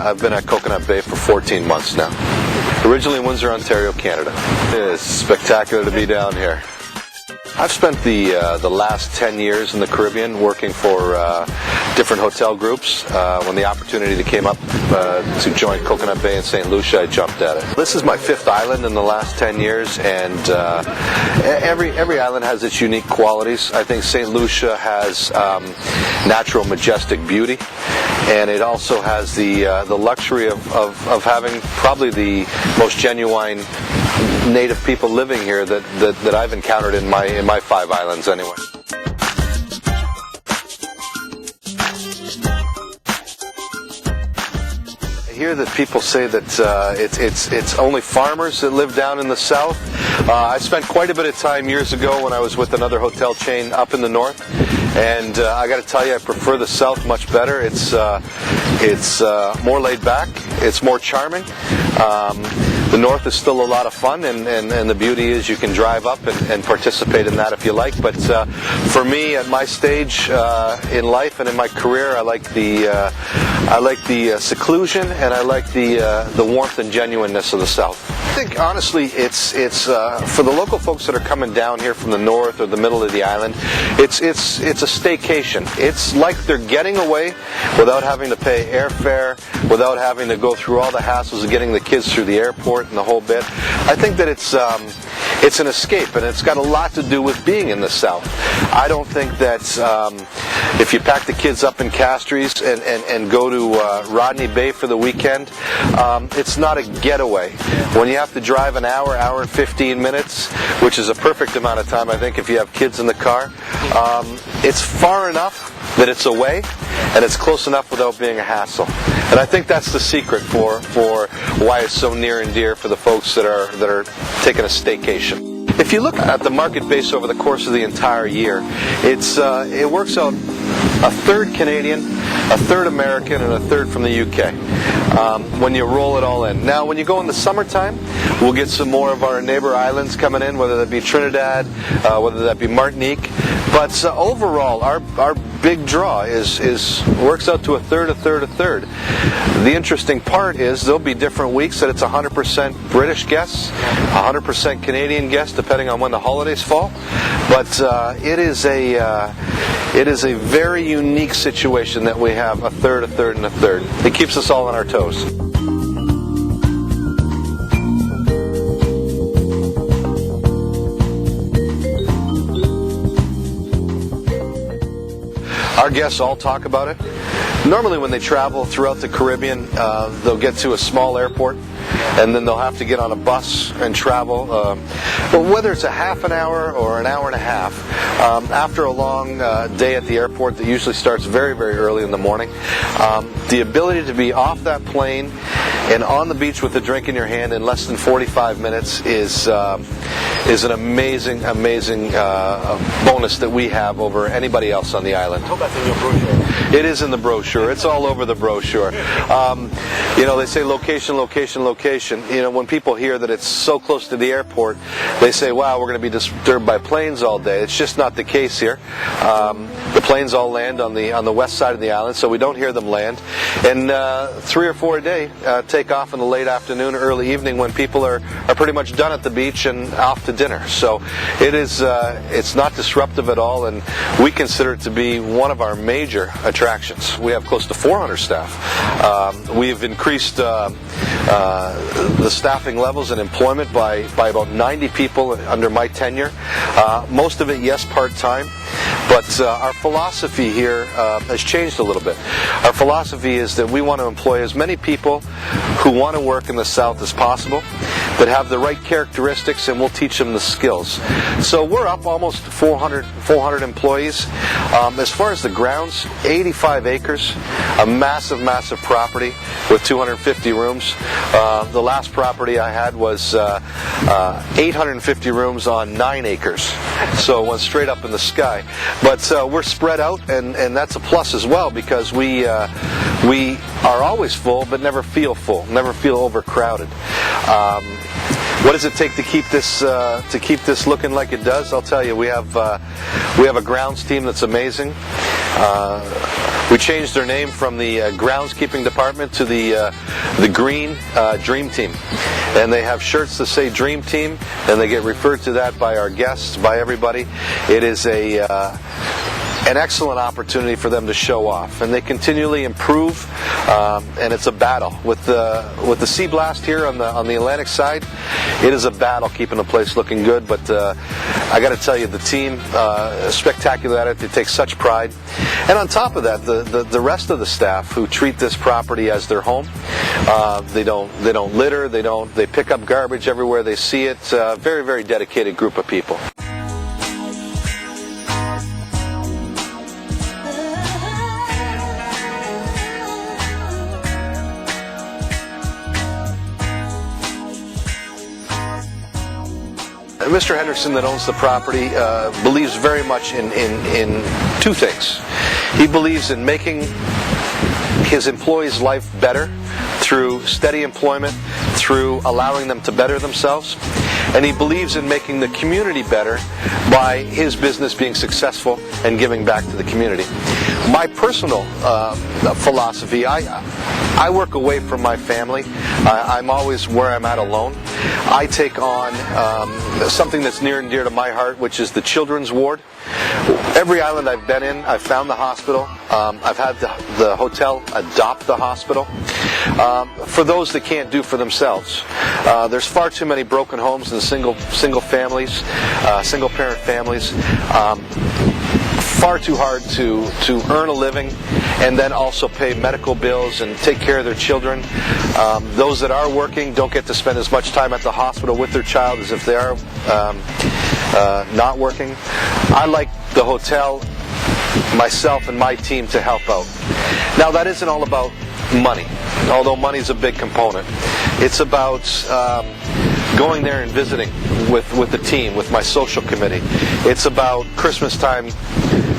I've been at Coconut Bay for 14 months now. Originally in Windsor, Ontario, Canada. It is spectacular to be down here. I've spent the last 10 years in the Caribbean working for different hotel groups. When the opportunity came up to join Coconut Bay in St. Lucia, I jumped at it. This is my 5th island in the last 10 years, and every island has its unique qualities. I think St. Lucia has natural, majestic beauty, and it also has the luxury of having probably the most genuine native people living here that I've encountered in my 5 islands anyway. I hear that people say that it's only farmers that live down in the south. I spent quite a bit of time years ago when I was with another hotel chain up in the north, and I got to tell you, I prefer the south much better. It's more laid back. It's more charming. The north is still a lot of fun, and the beauty is you can drive up and participate in that if you like. But for me, at my stage in life and in my career, I like the seclusion, and I like the warmth and genuineness of the south. I think honestly, it's for the local folks that are coming down here from the north or the middle of the island. It's a staycation. It's like they're getting away without having to pay airfare, without having to go through all the hassles of getting the kids through the airport and the whole bit. I think that it's an escape, and it's got a lot to do with being in the south. I don't think that if you pack the kids up in Castries and go to Rodney Bay for the weekend, it's not a getaway. When you have to drive an hour and 15 minutes, which is a perfect amount of time, I think, if you have kids in the car, it's far enough that it's away, and it's close enough without being a hassle. And I think that's the secret for why it's so near and dear for the folks that are taking a staycation. If you look at the market base over the course of the entire year, it works out a third Canadian, a third American, and a third from the UK when you roll it all in. Now, when you go in the summertime, we'll get some more of our neighbor islands coming in, whether that be Trinidad, whether that be Martinique. But overall, our big draw works out to a third. The interesting part is there'll be different weeks that it's 100% British guests, 100% Canadian guests, depending on when the holidays fall. But it is a very unique situation that we have a third, and a third. It keeps us all on our toes. Our guests all talk about it. Normally when they travel throughout the Caribbean, they'll get to a small airport, and then they'll have to get on a bus and travel. But whether it's a half an hour or an hour and a half, after a long day at the airport that usually starts very, very early in the morning, the ability to be off that plane and on the beach with a drink in your hand in less than 45 minutes is an amazing bonus that we have over anybody else on the island. I hope that's in your brochure. It is in the brochure. It's all over the brochure. They say location. When people hear that it's so close to the airport, they say, wow, we're going to be disturbed by planes all day. It's just not the case here. The planes all land on the west side of the island, so we don't hear them land. And 3 or 4 a day take off in the late afternoon, early evening, when people are pretty much done at the beach and off to dinner. So it's not disruptive at all, and we consider it to be one of our major attractions. We have close to 400 staff. We've increased the staffing levels and employment by about 90 people under my tenure. Most of it, yes, part-time. But our philosophy here has changed a little bit. Our philosophy is that we want to employ as many people who want to work in the South as possible, that have the right characteristics, and we'll teach them the skills. So we're up almost 400 employees. As far as the grounds, 85 acres, a massive property with 250 rooms. The last property I had was 850 rooms on 9 acres, so it went straight up in the sky. But we're spread out, and that's a plus as well, because we are always full but never feel full, never feel overcrowded. What does it take to keep this looking like it does? I'll tell you, we have a grounds team that's amazing. We changed their name from the groundskeeping department to the Green Dream Team, and they have shirts that say Dream Team, and they get referred to that by our guests, by everybody. It is an excellent opportunity for them to show off, and they continually improve, and it's a battle with the sea blast here on the Atlantic side. It is a battle keeping the place looking good, but I got to tell you, the team spectacular at it. They take such pride, and on top of that, the rest of the staff who treat this property as their home. They don't litter. They pick up garbage everywhere they see it. Very dedicated group of people. Mr. Hendrickson, that owns the property, believes very much in two things. He believes in making his employees' life better through steady employment, through allowing them to better themselves, and he believes in making the community better by his business being successful and giving back to the community. My personal philosophy, I work away from my family. I'm always where I'm at alone. I take on something that's near and dear to my heart, which is the children's ward. Every island I've been in, I've found the hospital. I've had the hotel adopt the hospital. For those that can't do for themselves, there's far too many broken homes and single families, single parent families. Far too hard to earn a living and then also pay medical bills and take care of their children. Those that are working don't get to spend as much time at the hospital with their child as if they are not working. I like the hotel, myself and my team, to help out. Now, that isn't all about money, although money is a big component. It's about going there and visiting with the team, with my social committee. It's about Christmas time,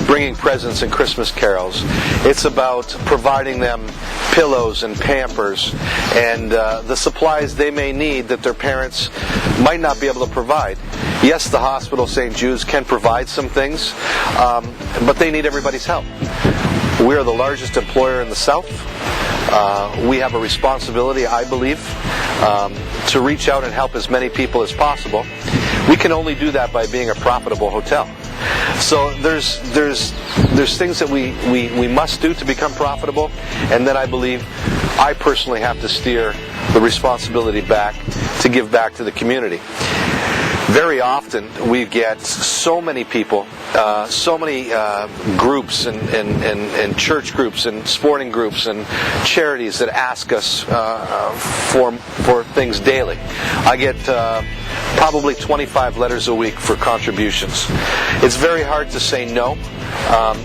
bringing presents and Christmas carols. It's about providing them pillows and Pampers and the supplies they may need that their parents might not be able to provide. Yes, the hospital, St. Jude's, can provide some things, but they need everybody's help. We are the largest employer in the South. We have a responsibility, I believe, to reach out and help as many people as possible. We can only do that by being a profitable hotel. So there's things that we must do to become profitable, and then I believe I personally have to steer the responsibility back to give back to the community. Very often we get so many people, so many groups and church groups and sporting groups and charities that ask us for things daily. I get probably 25 letters a week for contributions. It's very hard to say no,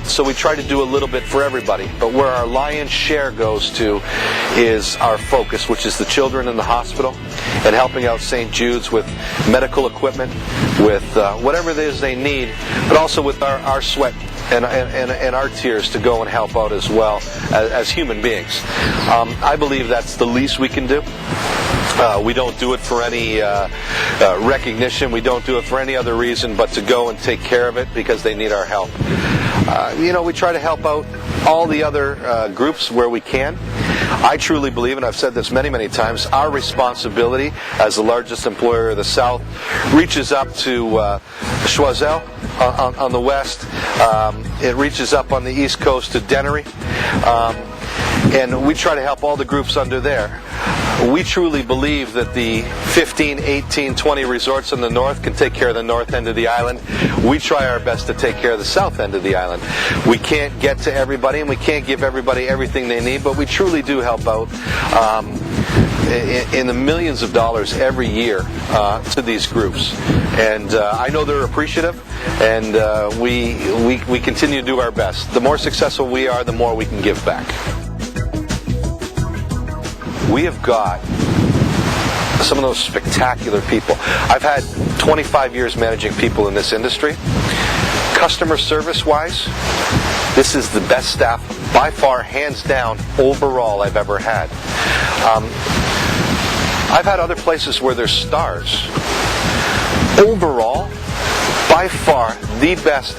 so we try to do a little bit for everybody. But where our lion's share goes to is our focus, which is the children in the hospital and helping out St. Jude's with medical equipment, with whatever it is they need, but also with our sweat and our tears to go and help out as well as human beings. I believe that's the least we can do. We don't do it for any recognition. We don't do it for any other reason but to go and take care of it because they need our help. We try to help out all the other groups where we can. I truly believe, and I've said this many times, our responsibility as the largest employer of the South reaches up to Choiseul on the west. It reaches up on the east coast to Dennery. And we try to help all the groups under there. We truly believe that the 15, 18, 20 resorts in the north can take care of the north end of the island. We try our best to take care of the south end of the island. We can't get to everybody, and we can't give everybody everything they need, but we truly do help out in the millions of dollars every year to these groups. And I know they're appreciative, and we continue to do our best. The more successful we are, the more we can give back. We have got some of those spectacular people. I've had 25 years managing people in this industry. Customer service-wise, this is the best staff, by far, hands down, overall, I've ever had. I've had other places where there's stars. Overall, by far, the best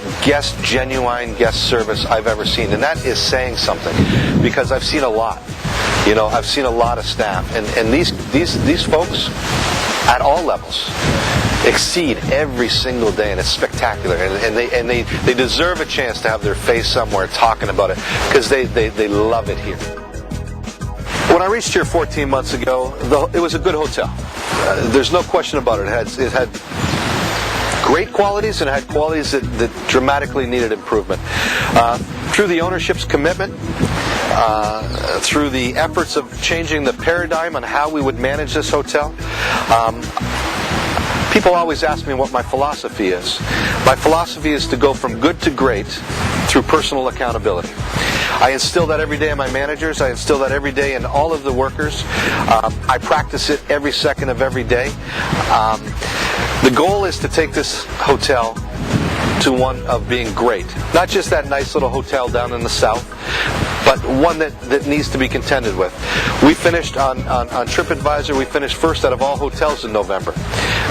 genuine guest service I've ever seen. And that is saying something, because I've seen a lot. You know, I've seen a lot of staff, and these folks at all levels exceed every single day, and it's spectacular. And they deserve a chance to have their face somewhere talking about it, because they love it here. When I reached here 14 months ago, it was a good hotel. There's no question about it. It had great qualities, and it had qualities that dramatically needed improvement. Through the ownership's commitment, through the efforts of changing the paradigm on how we would manage this hotel, people always ask me what my philosophy is. My philosophy is to go from good to great through personal accountability. I instill that every day in my managers. I instill that every day in all of the workers. I practice it every second of every day. The goal is to take this hotel to one of being great. Not just that nice little hotel down in the south, but one that needs to be contended with. We finished on TripAdvisor, we finished first out of all hotels in November.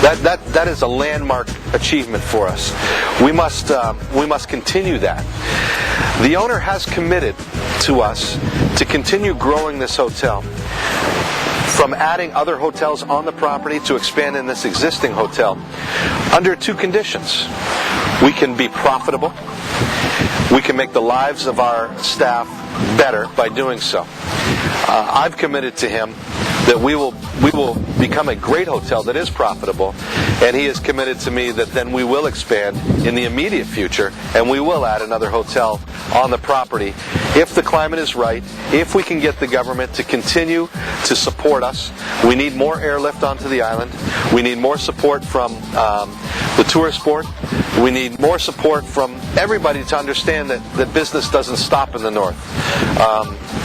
That is a landmark achievement for us. We must continue that. The owner has committed to us to continue growing this hotel, from adding other hotels on the property to expanding this existing hotel, under two conditions. We can be profitable. We can make the lives of our staff better by doing so. I've committed to him that we will become a great hotel that is profitable, and he has committed to me that then we will expand in the immediate future, and we will add another hotel on the property if the climate is right, if we can get the government to continue to support us. We need more airlift onto the island. We need more support from the tourist board. We need more support from everybody to understand that business doesn't stop in the north.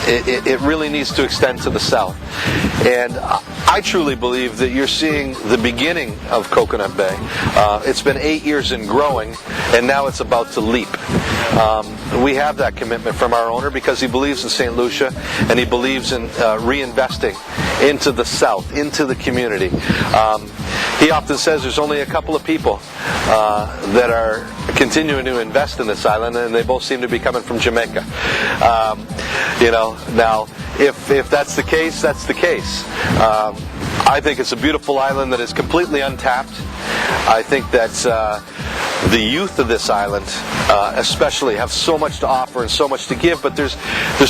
It really needs to extend to the south. And I truly believe that you're seeing the beginning of Coconut Bay. It's been 8 years in growing, and now it's about to leap. We have that commitment from our owner because he believes in St. Lucia, and he believes in reinvesting into the south, into the community. He often says there's only a couple of people that are continuing to invest in this island, and they both seem to be coming from Jamaica. Now, if that's the case, that's the case. I think it's a beautiful island that is completely untapped. I think that the youth of this island especially have so much to offer and so much to give, but there's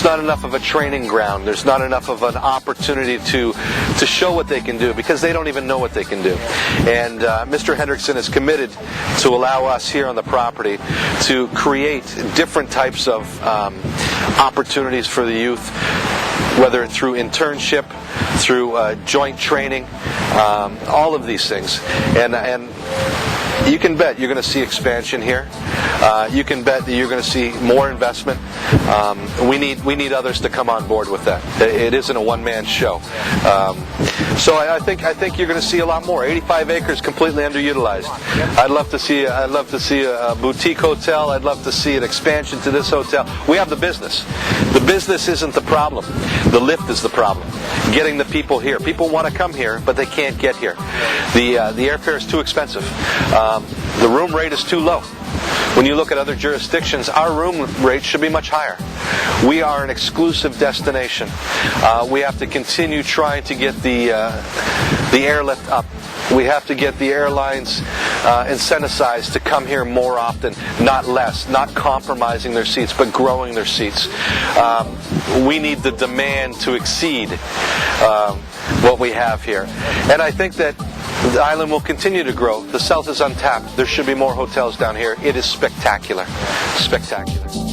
not enough of a training ground. There's not enough of an opportunity to show what they can do, because they don't even know what they can do. And Mr. Hendrickson is committed to allow us here on the property to create different types of opportunities for the youth, whether through internship, through joint training, all of these things. And you can bet you're going to see expansion here. You can bet that you're going to see more investment. We need others to come on board with that. It isn't a one-man show. So I think you're going to see a lot more. 85 acres completely underutilized. I'd love to see a boutique hotel. I'd love to see an expansion to this hotel. We have the business. The business isn't the problem. The lift is the problem. Getting the people here. People want to come here, but they can't get here. The airfare is too expensive. The room rate is too low. When you look at other jurisdictions, our room rate should be much higher. We are an exclusive destination. We have to continue trying to get the airlift up. We have to get the airlines incentivized to come here more often, not less, not compromising their seats, but growing their seats. We need the demand to exceed what we have here. And I think that the island will continue to grow. The South is untapped. There should be more hotels down here. It is spectacular. Spectacular.